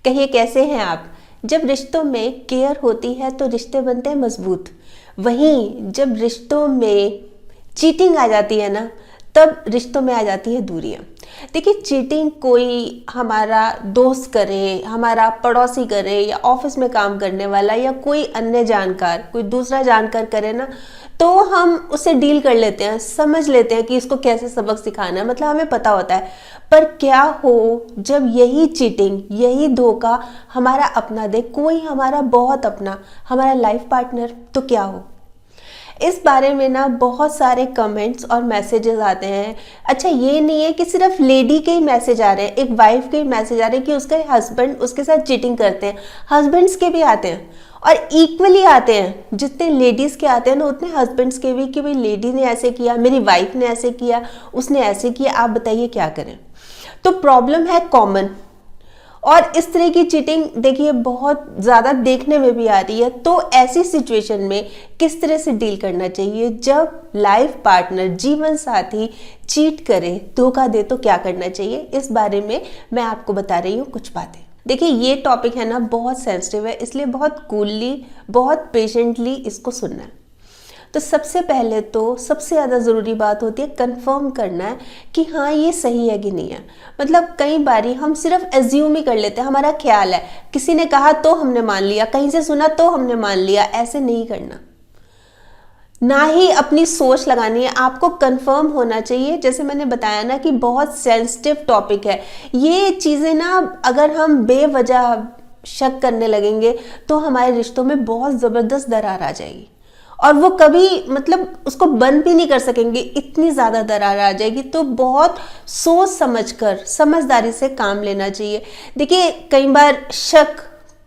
कहिए कैसे हैं आप। जब रिश्तों में केयर होती है तो रिश्ते बनते हैं मजबूत। वहीं जब रिश्तों में चीटिंग आ जाती है ना, तब रिश्तों में आ जाती है दूरियां। देखिए, चीटिंग कोई हमारा दोस्त करे, हमारा पड़ोसी करे, या ऑफिस में काम करने वाला, या कोई अन्य जानकार, कोई दूसरा जानकार करे ना, तो हम उससे डील कर लेते हैं, समझ लेते हैं कि इसको कैसे सबक सिखाना है, मतलब हमें पता होता है। पर क्या हो जब यही चीटिंग, यही धोखा हमारा अपना दे, कोई हमारा बहुत अपना, हमारा लाइफ पार्टनर, तो क्या हो। इस बारे में ना बहुत सारे कमेंट्स और मैसेजेस आते हैं। अच्छा, ये नहीं है कि सिर्फ लेडी के ही मैसेज आ रहे हैं, एक वाइफ के ही मैसेज आ रहे हैं कि उसके हस्बैंड उसके साथ चीटिंग करते हैं। हस्बैंड्स के भी आते हैं और इक्वली आते हैं। जितने लेडीज़ के आते हैं ना, उतने हस्बैंड्स के भी, कि भाई लेडी ने ऐसे किया, मेरी वाइफ ने ऐसे किया, उसने ऐसे किया, आप बताइए क्या करें। तो प्रॉब्लम है कॉमन, और इस तरह की चीटिंग देखिए बहुत ज़्यादा देखने में भी आ रही है। तो ऐसी सिचुएशन में किस तरह से डील करना चाहिए जब लाइफ पार्टनर, जीवन साथी चीट करे, धोखा दे, तो क्या करना चाहिए, इस बारे में मैं आपको बता रही हूँ कुछ बातें। देखिए, ये टॉपिक है ना बहुत सेंसिटिव है, इसलिए बहुत कूलली, बहुत पेशेंटली इसको सुनना है। तो सबसे पहले तो सबसे ज़्यादा ज़रूरी बात होती है कंफर्म करना है कि हाँ ये सही है कि नहीं है। मतलब कई बारी हम सिर्फ एज्यूम ही कर लेते हैं, हमारा ख्याल है, किसी ने कहा तो हमने मान लिया, कहीं से सुना तो हमने मान लिया। ऐसे नहीं करना, ना ही अपनी सोच लगानी है, आपको कंफर्म होना चाहिए। जैसे मैंने बताया ना कि बहुत सेंसिटिव टॉपिक है ये चीज़ें ना, अगर हम बेवजह शक करने लगेंगे तो हमारे रिश्तों में बहुत ज़बरदस्त दरार आ जाएगी, और वो कभी मतलब उसको बंद भी नहीं कर सकेंगे, इतनी ज़्यादा दरार आ जाएगी। तो बहुत सोच समझकर, समझदारी से काम लेना चाहिए। देखिए, कई बार शक,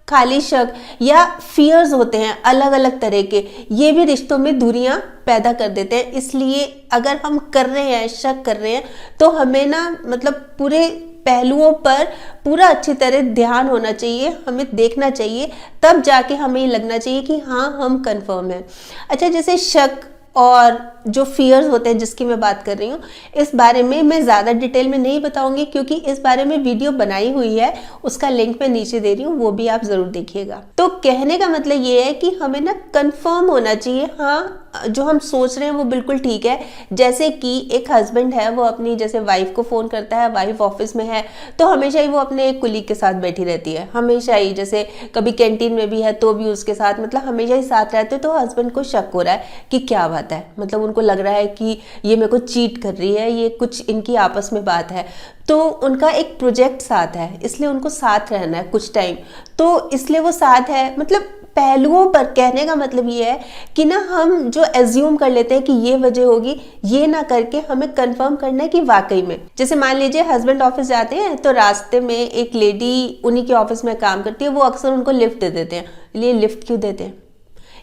खाली शक या फियर्स होते हैं अलग अलग तरह के, ये भी रिश्तों में दूरियां पैदा कर देते हैं। इसलिए अगर हम कर रहे हैं, शक कर रहे हैं, तो हमें ना मतलब पूरे पहलुओं पर पूरा अच्छी तरह ध्यान होना चाहिए, हमें देखना चाहिए, तब जाके हमें ये लगना चाहिए कि हाँ हम कंफर्म हैं। अच्छा, जैसे शक और जो फियर्स होते हैं जिसकी मैं बात कर रही हूँ, इस बारे में मैं ज़्यादा डिटेल में नहीं बताऊंगी, क्योंकि इस बारे में वीडियो बनाई हुई है, उसका लिंक मैं नीचे दे रही हूँ, वो भी आप ज़रूर देखिएगा। तो कहने का मतलब ये है कि हमें ना कंफर्म होना चाहिए, हाँ जो हम सोच रहे हैं वो बिल्कुल ठीक है। जैसे कि एक हस्बैंड है, वो अपनी जैसे वाइफ को फ़ोन करता है, वाइफ ऑफिस में है, तो हमेशा ही वो अपने एक कुलीग के साथ बैठी रहती है, हमेशा ही, जैसे कभी कैंटीन में भी है तो भी उसके साथ, मतलब हमेशा ही साथ रहते हैं। तो हस्बैंड को शक हो रहा है कि क्या बात है, मतलब उनको लग रहा है कि ये मेरे को चीट कर रही है, ये कुछ इनकी आपस में बात है। तो उनका एक प्रोजेक्ट साथ है, इसलिए उनको साथ रहना है कुछ टाइम, तो इसलिए वो साथ है। मतलब पहलुओं पर कहने का मतलब ये है कि ना हम जो एज्यूम कर लेते हैं कि ये वजह होगी, ये ना करके हमें कंफर्म करना है कि वाकई में। जैसे मान लीजिए हस्बैंड ऑफिस जाते हैं, तो रास्ते में एक लेडी उन्हीं के ऑफिस में काम करती है, वो अक्सर उनको लिफ्ट दे देते हैं। ये लिफ्ट क्यों देते हैं,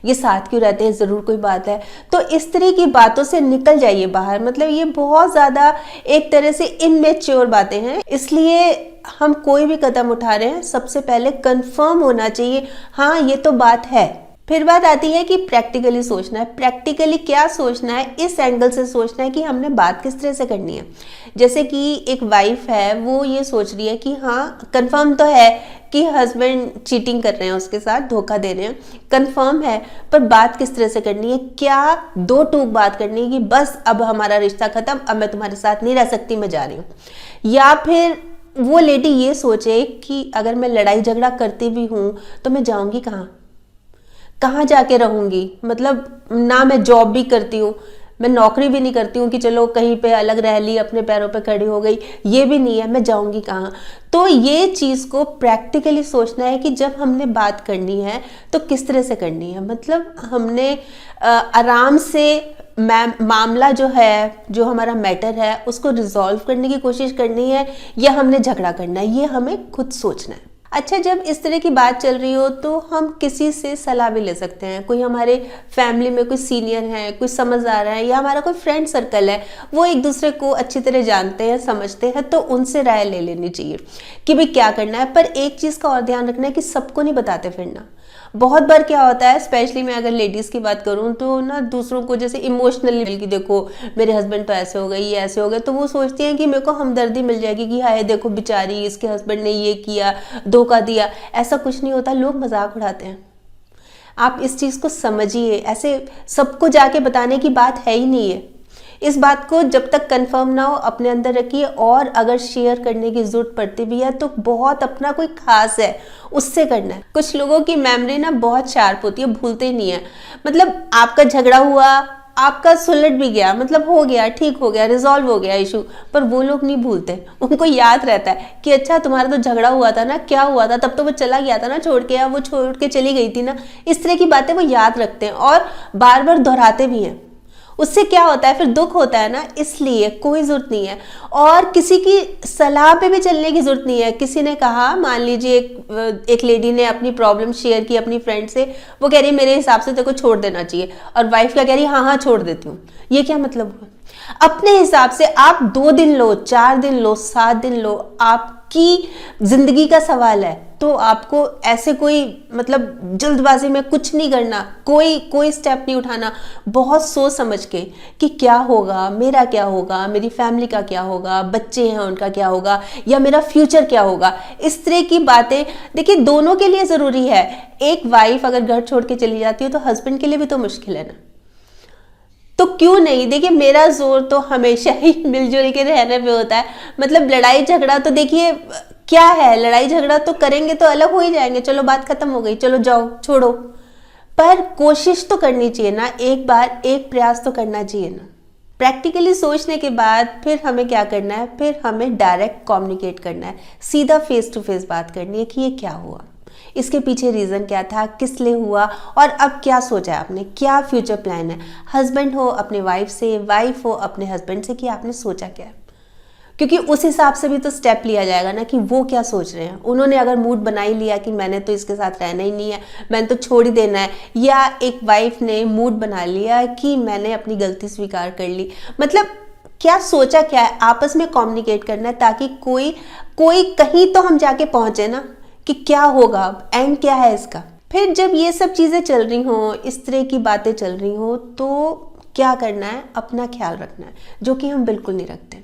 ये साथ क्यों रहते हैं, ज़रूर कोई बात है। तो इस तरह की बातों से निकल जाइए बाहर। मतलब ये बहुत ज़्यादा एक तरह से इनमेच्योर बातें हैं, इसलिए हम कोई भी कदम उठा रहे हैं सबसे पहले कंफर्म होना चाहिए, हाँ ये तो बात है। फिर बात आती है कि प्रैक्टिकली सोचना है। प्रैक्टिकली क्या सोचना है, इस एंगल से सोचना है कि हमने बात किस तरह से करनी है। जैसे कि एक वाइफ है, वो ये सोच रही है कि हाँ कंफर्म तो है कि हस्बैंड चीटिंग कर रहे हैं, उसके साथ धोखा दे रहे हैं, कंफर्म है, पर बात किस तरह से करनी है, क्या दो टूक बात करनी है कि बस अब हमारा रिश्ता खत्म, अब मैं तुम्हारे साथ नहीं रह सकती, मैं जा रही हूँ। या फिर वो लेडी ये सोचे कि अगर मैं लड़ाई झगड़ा करती भी हूँ तो मैं जाऊँगी कहाँ, कहाँ जाके रहूँगी। मतलब ना मैं जॉब भी करती हूँ, मैं नौकरी भी नहीं करती हूँ कि चलो कहीं पे अलग रह ली, अपने पैरों पे खड़ी हो गई, ये भी नहीं है, मैं जाऊँगी कहाँ। तो ये चीज़ को प्रैक्टिकली सोचना है कि जब हमने बात करनी है तो किस तरह से करनी है। मतलब हमने आराम से मामला जो है, जो हमारा मैटर है, उसको रिजॉल्व करने की कोशिश करनी है, या हमने झगड़ा करना है, ये हमें खुद सोचना है। अच्छा, जब इस तरह की बात चल रही हो तो हम किसी से सलाह भी ले सकते हैं। कोई हमारे फैमिली में कोई सीनियर है, कोई समझदार है, या हमारा कोई फ्रेंड सर्कल है, वो एक दूसरे को अच्छी तरह जानते हैं, समझते हैं, तो उनसे राय ले लेनी चाहिए कि भाई क्या करना है। पर एक चीज़ का और ध्यान रखना है कि सबको नहीं बताते फिरना। बहुत बार क्या होता है, स्पेशली मैं अगर लेडीज़ की बात करूँ तो ना, दूसरों को जैसे इमोशनली कि देखो मेरे हस्बैंड तो ऐसे हो गए, ये ऐसे हो गए, तो वो सोचती हैं कि मेरे को हमदर्दी मिल जाएगी कि हाय देखो बेचारी, इसके हस्बैंड ने ये किया, धोखा दिया, ऐसा कुछ नहीं होता, लोग मजाक उड़ाते हैं। आप इस चीज़ को समझिए, ऐसे सबको जाके बताने की बात है ही नहीं है। इस बात को जब तक कंफर्म ना हो अपने अंदर रखिए, और अगर शेयर करने की जरूरत पड़ती भी है तो बहुत अपना कोई खास है उससे करना है। कुछ लोगों की मेमोरी ना बहुत शार्प होती है, भूलते ही नहीं है। मतलब आपका झगड़ा हुआ, आपका सुलट भी गया, मतलब हो गया, ठीक हो गया, रिजॉल्व हो गया इशू, पर वो लोग नहीं भूलते। उनको याद रहता है कि अच्छा तुम्हारा तो झगड़ा हुआ था ना, क्या हुआ था, तब तो वो चला गया था ना छोड़ के, या वो छोड़ के चली गई थी ना। इस तरह की बातें वो याद रखते हैं और बार बार दोहराते भी हैं। उससे क्या होता है, फिर दुख होता है ना। इसलिए कोई जरूरत नहीं है, और किसी की सलाह पे भी चलने की जरूरत नहीं है। किसी ने कहा, मान लीजिए एक लेडी ने अपनी प्रॉब्लम शेयर की अपनी फ्रेंड से, वो कह रही है मेरे हिसाब से तेरे को छोड़ देना चाहिए, और वाइफ क्या कह रही है, हाँ हाँ छोड़ देती हूँ। ये क्या मतलब हुआ? अपने हिसाब से आप 2 दिन लो, 4 दिन लो, 7 दिन लो, आपकी जिंदगी का सवाल है। तो आपको ऐसे कोई मतलब जल्दबाजी में कुछ नहीं करना, कोई स्टेप नहीं उठाना। बहुत सोच समझ के कि क्या होगा, मेरा क्या होगा, मेरी फैमिली का क्या होगा, बच्चे हैं उनका क्या होगा, या मेरा फ्यूचर क्या होगा। इस तरह की बातें देखिए दोनों के लिए जरूरी है। एक वाइफ अगर घर छोड़ के चली जाती है तो हस्बैंड के लिए भी तो मुश्किल है ना। तो क्यों नहीं, देखिए मेरा जोर तो हमेशा ही मिलजुल के रहने पे होता है। मतलब लड़ाई झगड़ा तो देखिए क्या है, लड़ाई झगड़ा तो करेंगे तो अलग हो ही जाएंगे, चलो बात खत्म हो गई, चलो जाओ छोड़ो। पर कोशिश तो करनी चाहिए ना, एक बार एक प्रयास तो करना चाहिए ना। प्रैक्टिकली सोचने के बाद फिर हमें क्या करना है, फिर हमें डायरेक्ट कम्युनिकेट करना है, सीधा फेस टू फेस बात करनी है कि ये क्या हुआ, इसके पीछे रीज़न क्या था, किस लिए हुआ, और अब क्या सोचा है आपने, क्या फ्यूचर प्लान है। हस्बैंड हो अपने वाइफ से, वाइफ हो अपने हस्बैंड से कि आपने सोचा क्या है। क्योंकि उस हिसाब से भी तो स्टेप लिया जाएगा ना कि वो क्या सोच रहे हैं। उन्होंने अगर मूड बना ही लिया कि मैंने तो इसके साथ रहना ही नहीं है, मैंने तो छोड़ ही देना है, या एक वाइफ ने मूड बना लिया कि मैंने अपनी गलती स्वीकार कर ली, मतलब क्या सोचा क्या है, आपस में कम्युनिकेट करना है ताकि कोई कहीं तो हम जाके पहुंचे ना कि क्या होगा, एंड क्या है इसका। फिर जब ये सब चीज़ें चल रही हों, इस तरह की बातें चल रही हों, तो क्या करना है, अपना ख्याल रखना है, जो कि हम बिल्कुल नहीं रखते।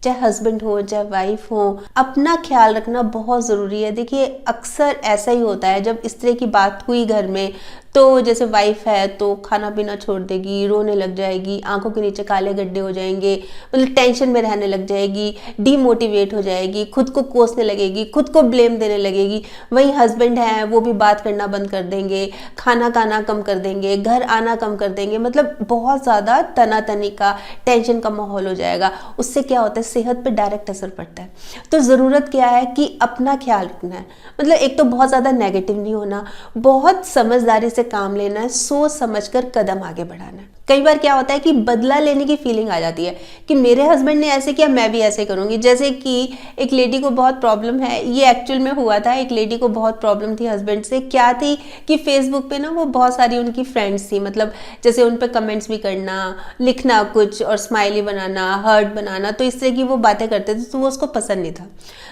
चाहे हस्बैंड हो चाहे वाइफ हो, अपना ख्याल रखना बहुत ज़रूरी है। देखिए अक्सर ऐसा ही होता है, जब इस तरह की बात हुई घर में, तो जैसे वाइफ है तो खाना पीना छोड़ देगी, रोने लग जाएगी, आंखों के नीचे काले गड्ढे हो जाएंगे, मतलब टेंशन में रहने लग जाएगी, डीमोटिवेट हो जाएगी, खुद को कोसने लगेगी, खुद को ब्लेम देने लगेगी। वहीं हस्बैंड है वो भी बात करना बंद कर देंगे, खाना खाना कम कर देंगे, घर आना कम कर देंगे, मतलब बहुत ज़्यादा तनातनी का, टेंशन का माहौल हो जाएगा। उससे क्या होता है, सेहत पर डायरेक्ट असर पड़ता है। तो ज़रूरत क्या है कि अपना ख्याल रखना है। मतलब एक तो बहुत ज़्यादा नेगेटिव नहीं होना, बहुत समझदारी से काम लेना है, सोच समझकर कदम आगे बढ़ाना है। कई बार क्या होता है कि बदला लेने की फीलिंग आ जाती है कि मेरे हस्बैंड ने ऐसे किया, मैं भी ऐसे करूंगी। जैसे कि एक लेडी को बहुत प्रॉब्लम है, ये एक्चुअल में हुआ था, एक लेडी को बहुत प्रॉब्लम थी हस्बैंड से। क्या थी कि फेसबुक पे ना वो बहुत सारी उनकी फ्रेंड्स थी, मतलब जैसे उन पे कमेंट्स भी करना, लिखना कुछ और स्माइली बनाना, हार्ट बनाना, तो इस तरह की वो बातें करते थे, तो वो उसको पसंद नहीं था।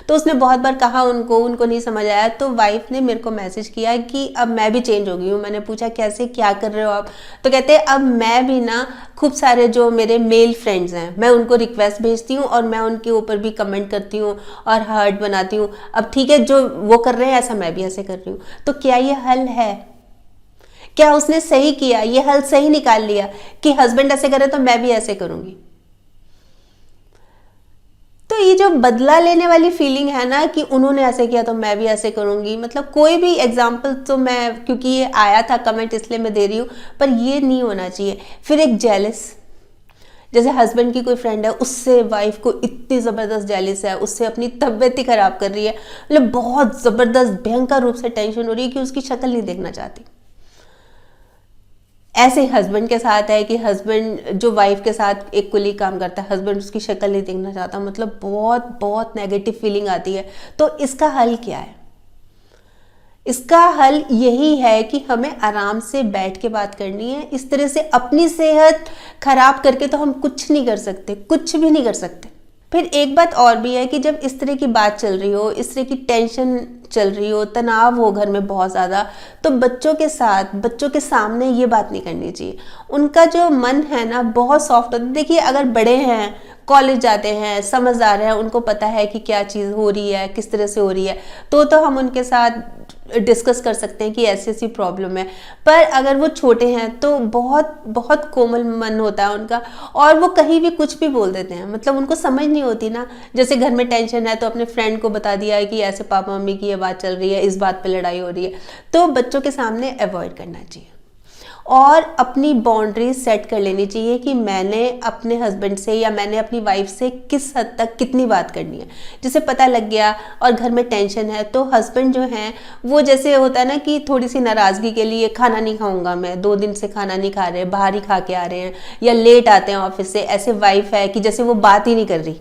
तो उसने बहुत बार कहा उनको नहीं समझ आया। तो वाइफ ने मेरे को मैसेज किया कि अब मैं भी चेंज हो गई हूँ। मैंने पूछा कैसे, क्या कर रहे हो आप? तो कहते हैं अब मैं भी ना खूब सारे जो मेरे मेल फ्रेंड्स हैं, मैं उनको रिक्वेस्ट भेजती हूँ और मैं उनके ऊपर भी कमेंट करती हूँ और हार्ट बनाती हूँ। अब ठीक है, जो वो कर रहे हैं ऐसा मैं भी ऐसे कर रही हूँ। तो क्या ये हल है? क्या उसने सही किया? ये हल सही निकाल लिया कि हस्बैंड ऐसे करे तो मैं भी ऐसे करूंगी। तो ये जो बदला लेने वाली फीलिंग है ना कि उन्होंने ऐसे किया तो मैं भी ऐसे करूंगी, मतलब कोई भी एग्जाम्पल तो मैं, क्योंकि ये आया था कमेंट इसलिए मैं दे रही हूँ, पर ये नहीं होना चाहिए। फिर एक जेलस, जैसे हस्बैंड की कोई फ्रेंड है, उससे वाइफ को इतनी ज़बरदस्त जेलस है, उससे अपनी तबीयत ही खराब कर रही है, मतलब बहुत ज़बरदस्त भयंकर रूप से टेंशन हो रही है कि उसकी शक्ल नहीं देखना चाहती। ऐसे ही हस्बैंड के साथ है कि हस्बैंड जो वाइफ के साथ एक कुली काम करता है, हस्बैंड उसकी शक्ल नहीं देखना चाहता, मतलब बहुत बहुत नेगेटिव फीलिंग आती है। तो इसका हल क्या है? इसका हल यही है कि हमें आराम से बैठ के बात करनी है। इस तरह से अपनी सेहत खराब करके तो हम कुछ नहीं कर सकते, कुछ भी नहीं कर सकते। फिर एक बात और भी है कि जब इस तरह की बात चल रही हो, इस तरह की टेंशन चल रही हो, तनाव हो घर में बहुत ज़्यादा, तो बच्चों के साथ, बच्चों के सामने ये बात नहीं करनी चाहिए। उनका जो मन है ना बहुत सॉफ्ट होता है। देखिए अगर बड़े हैं, कॉलेज जाते हैं, समझदार हैं, उनको पता है कि क्या चीज़ हो रही है, किस तरह से हो रही है, तो हम उनके साथ डिस्कस कर सकते हैं कि ऐसी ऐसी प्रॉब्लम है। पर अगर वो छोटे हैं तो बहुत बहुत कोमल मन होता है उनका, और वो कहीं भी कुछ भी बोल देते हैं, मतलब उनको समझ नहीं होती ना। जैसे घर में टेंशन है तो अपने फ्रेंड को बता दिया है कि ऐसे पापा मम्मी की ये बात चल रही है, इस बात पे लड़ाई हो रही है। तो बच्चों के सामने अवॉइड करना चाहिए और अपनी बाउंड्री सेट कर लेनी चाहिए कि मैंने अपने हस्बैंड से या मैंने अपनी वाइफ से किस हद तक कितनी बात करनी है। जैसे पता लग गया और घर में टेंशन है तो हस्बैंड जो हैं वो, जैसे होता है ना कि थोड़ी सी नाराज़गी के लिए खाना नहीं खाऊंगा मैं, 2 दिन से खाना नहीं खा रहे, बाहर ही खा के आ रहे हैं, या लेट आते हैं ऑफिस से, ऐसे वाइफ है कि जैसे वो बात ही नहीं कर रही।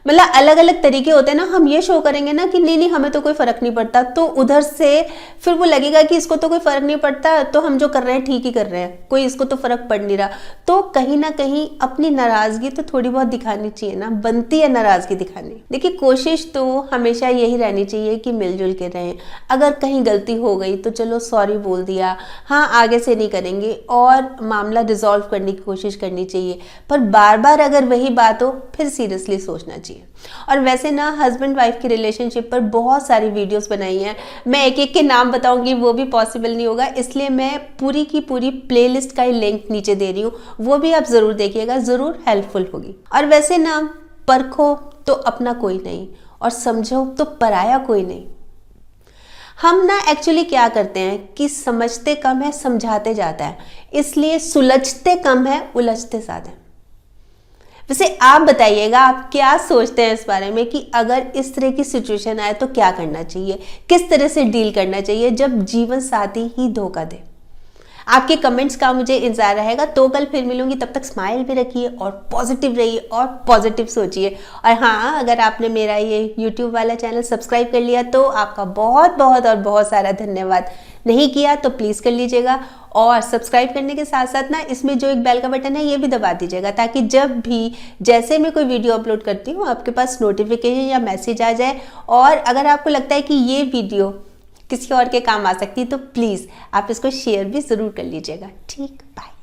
मतलब अलग अलग तरीके होते हैं ना। हम ये शो करेंगे ना कि नहीं हमें तो कोई फर्क नहीं पड़ता, तो उधर से फिर वो लगेगा कि इसको तो कोई फर्क नहीं पड़ता, तो हम जो कर रहे हैं ठीक ही कर रहे हैं, कोई इसको तो फर्क पड़ नहीं रहा। तो कहीं ना कहीं अपनी नाराजगी तो थोड़ी बहुत दिखानी चाहिए ना, बनती है नाराजगी दिखानी। देखिए कोशिश तो हमेशा यही रहनी चाहिए कि मिलजुल के रहें। अगर कहीं गलती हो गई तो चलो सॉरी बोल दिया, हाँ आगे से नहीं करेंगे, और मामला रिजॉल्व करने की कोशिश करनी चाहिए। पर बार बार अगर वही बात हो फिर सीरियसली सोचना चाहिए। और वैसे ना हस्बैंड वाइफ की रिलेशनशिप पर बहुत सारी वीडियोस बनाई हैं, मैं एक एक के नाम बताऊंगी वो भी पॉसिबल नहीं होगा, इसलिए मैं पूरी की पूरी प्लेलिस्ट का ही लिंक नीचे दे रही हूँ, वो भी आप ज़रूर देखिएगा, ज़रूर हेल्पफुल होगी। और वैसे ना परखो तो अपना कोई नहीं और समझो तो पराया कोई नहीं। हम ना एक्चुअली क्या करते हैं कि समझते कम है, समझाते जाता है, इसलिए सुलझते कम है, उलझते ज़्यादा है। वैसे आप बताइएगा आप क्या सोचते हैं इस बारे में कि अगर इस तरह की सिचुएशन आए तो क्या करना चाहिए, किस तरह से डील करना चाहिए जब जीवन साथी ही धोखा दे। आपके कमेंट्स का मुझे इंतजार रहेगा। तो कल फिर मिलूंगी, तब तक स्माइल भी रखिए और पॉजिटिव रहिए और पॉजिटिव सोचिए। और हाँ, अगर आपने मेरा ये YouTube वाला चैनल सब्सक्राइब कर लिया तो आपका बहुत बहुत और बहुत सारा धन्यवाद। नहीं किया तो प्लीज़ कर लीजिएगा, और सब्सक्राइब करने के साथ साथ ना इसमें जो एक बेल का बटन है ये भी दबा दीजिएगा, ताकि जब भी जैसे मैं कोई वीडियो अपलोड करती हूँ आपके पास नोटिफिकेशन या मैसेज आ जाए। और अगर आपको लगता है कि ये वीडियो किसी और के काम आ सकती है तो प्लीज़ आप इसको शेयर भी ज़रूर कर लीजिएगा। ठीक, बाय।